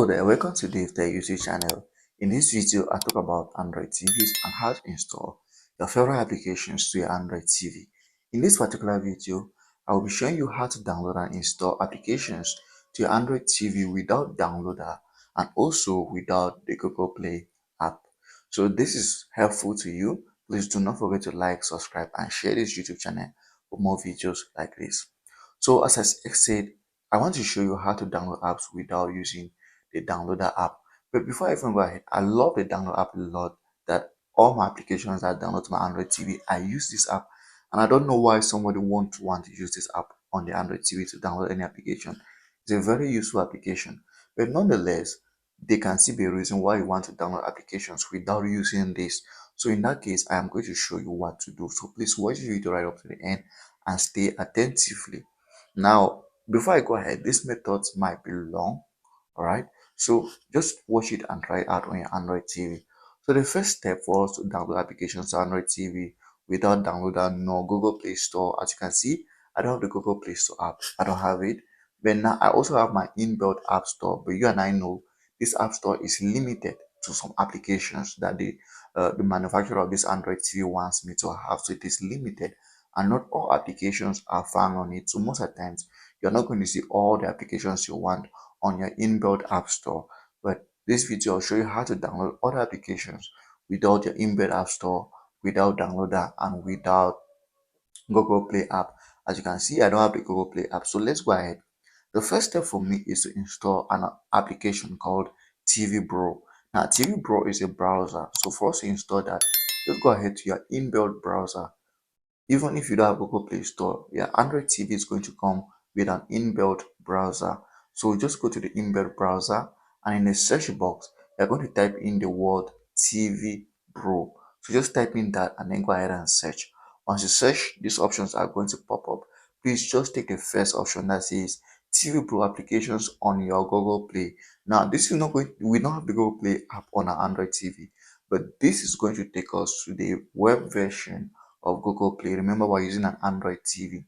there, welcome to DaveTech YouTube channel. In this video, I talk about Android TVs and how to install your favorite applications to your Android TV. In this particular video, I will be showing you how to download and install applications to your Android TV without downloader and also without the Google Play app. So this is helpful to you. Please do not forget to like, subscribe and share this YouTube channel for more videos like this. So as I said, I want to show you how to download apps without using the downloader app. But before I even go ahead, I love the download app a lot. That all my applications that I download to my Android TV, I use this app, and I don't know why somebody want to use this app on the Android TV to download any application. It's a very useful application, but nonetheless, they can still be a reason why you want to download applications without using this. So in that case, I am going to show you what to do. So please watch the video right up to the end and stay attentively. Now, before I go ahead, these methods might be long, all right? So just watch it and try it out on your Android TV. So the first step for us to download applications to Android TV without downloader no Google Play Store. As you can see, I don't have the Google Play Store app. I don't have it. But now I also have my inbuilt app store. But you and I know this app store is limited to some applications that the manufacturer of this Android TV wants me to have. So it is limited, and not all applications are found on it. So most of the times you're not going to see all the applications you want on your inbuilt app store. But this video will show you how to download other applications without your inbuilt app store, without downloader, and without Google Play app. As you can see, I don't have the Google Play app. So let's go ahead. The first step for me is to install an application called TV Bro. Now, TV Bro is a browser. So for us to install that, just go ahead to your inbuilt browser. Even if you don't have Google Play Store, your Android TV is going to come with an inbuilt browser. So just go to the inbuilt browser, and in the search box, you're going to type in the word TV Pro. So just type in that and then go ahead and search. Once you search, these options are going to pop up. Please just take the first option that says TV Pro applications on your Google Play. Now, this is not going, we don't have the Google Play app on our Android TV, but this is going to take us to the web version of Google Play. Remember, we're using an Android TV.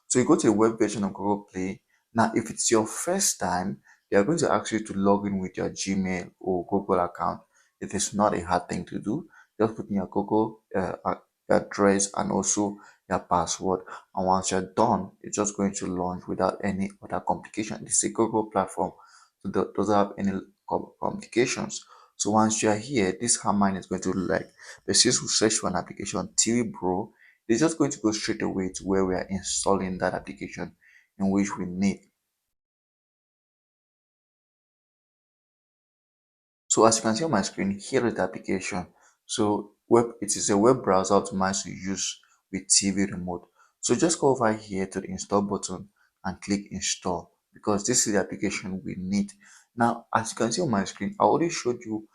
So you go to the web version of Google Play. Now, if it's your first time, they are going to ask you to log in with your Gmail or Google account. It is not a hard thing to do. Just put in your Google address and also your password. And once you're done, it's just going to launch without any other complication. It's a Google platform, so it doesn't have any complications. So once you are here, this how mine is going to look like. The since we search for an application TV Bro, it's just going to go straight away to where we are installing that application in which we need. So as you can see on my screen, here is the application. So it is a web browser optimized to use with TV remote. So just go over here to the install button and click install, because this is the application we need. Now, as you can see on my screen, I already showed you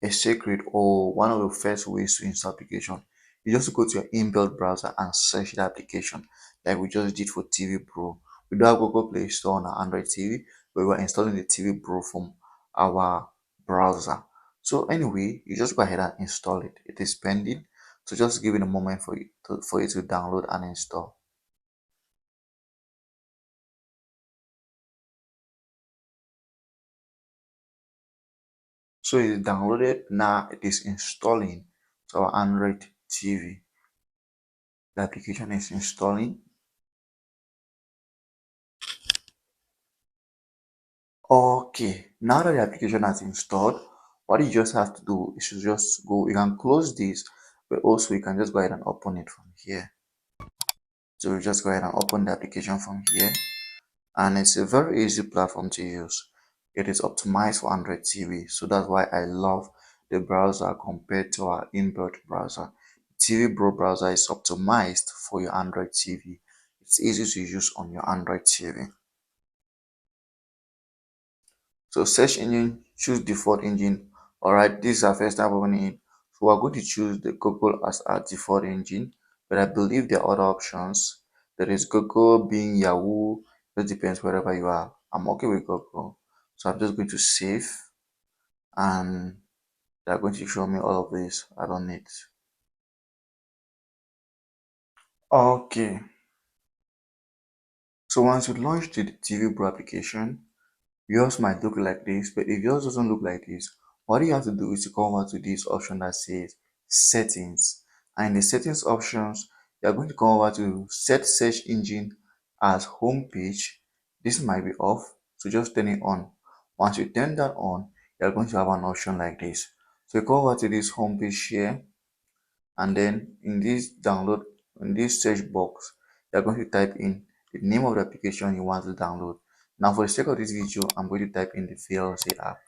a secret or one of the first ways to install application. You just go to your inbuilt browser and search the application like we just did for TV Pro. We don't have Google Play Store on our Android TV, but we're installing the TV Pro from our browser. So anyway, you just go ahead and install it. It is pending, so just give it a moment for it to download and install. So it's downloaded. Now it is installing to our Android TV. The application is installing. Okay, now that the application has installed, what you just have to do is to just go, you can close this, but also you can just go ahead and open it from here. So you just go ahead and open the application from here, and it's a very easy platform to use. It is optimized for Android TV, so that's why I love the browser compared to our inbuilt browser. TV Pro browser is optimized for your Android TV. It's easy to use on your Android TV. So search engine, choose default engine. Alright, this is our first time opening it. So we're going to choose the Google as our default engine, but I believe there are other options. There is Google, Bing, Yahoo. It depends wherever you are. I'm okay with Google. So I'm just going to save, and they're going to show me all of this. I don't need. Okay. So once you launch the TV Pro application, Yours might look like this, but if yours doesn't look like this, what you have to do is to come over to this option that says settings. And in the settings options, you are going to come over to set search engine as home page. This might be off, so just turn it on. Once you turn that on, you are going to have an option like this. So you go over to this home page here, and then in this download, in this search box, you are going to type in the name of the application you want to download. Now for the sake of this video, I'm going to type in the VLC app.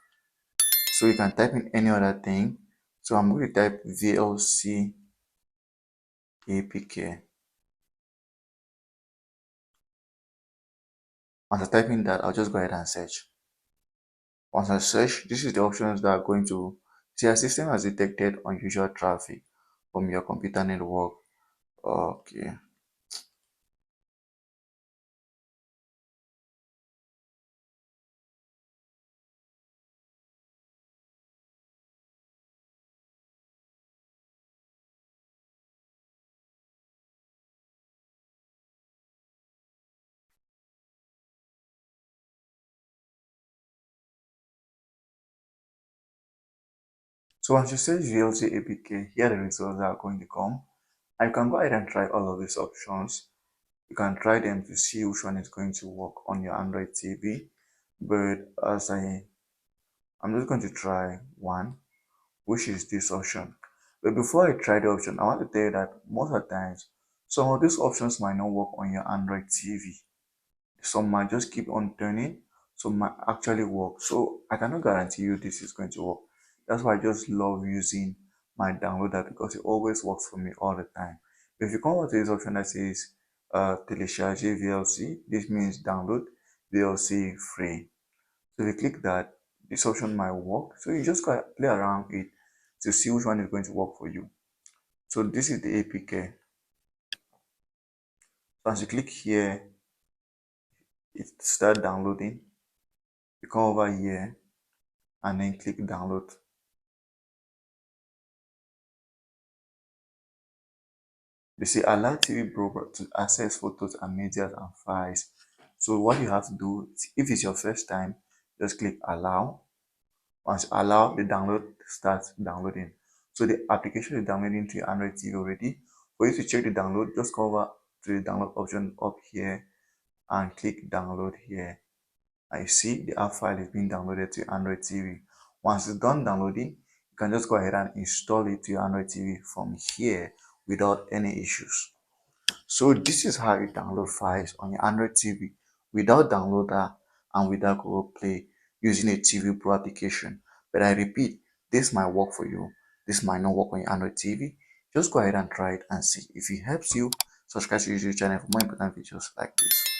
So you can type in any other thing. So I'm going to type VLC APK. Once I type in that, I'll just go ahead and search. Once I search, this is the options that are going to see our system has detected unusual traffic from your computer network. Okay. So once you search VLC APK, here are the results that are going to come. And you can go ahead and try all of these options. You can try them to see which one is going to work on your Android TV. But I'm just going to try one, which is this option. But before I try the option, I want to tell you that most of the times, some of these options might not work on your Android TV. Some might just keep on turning, some might actually work. So I cannot guarantee you this is going to work. That's why I just love using my downloader, because it always works for me all the time. If you come over to this option that says telecharge VLC, this means download VLC free. So if you click that, this option might work. So you just gotta play around it to see which one is going to work for you. So this is the APK. So as you click here, it start downloading. You come over here and then click download. They say allow TV broker to access photos and media and files. So what you have to do, if it's your first time, just click allow. Once you allow, the download starts downloading. So the application is downloading to your Android TV already. For you to check the download, just come over to the download option up here and click download here. I see the app file is being downloaded to your Android TV. Once it's done downloading, you can just go ahead and install it to your Android TV from here without any issues. So this is how you download files on your Android TV without downloader and without Google Play using a TV Pro application. But I repeat, this might work for you. This might not work on your Android TV. Just go ahead and try it and see. If it helps you, subscribe to the YouTube channel for more important videos like this.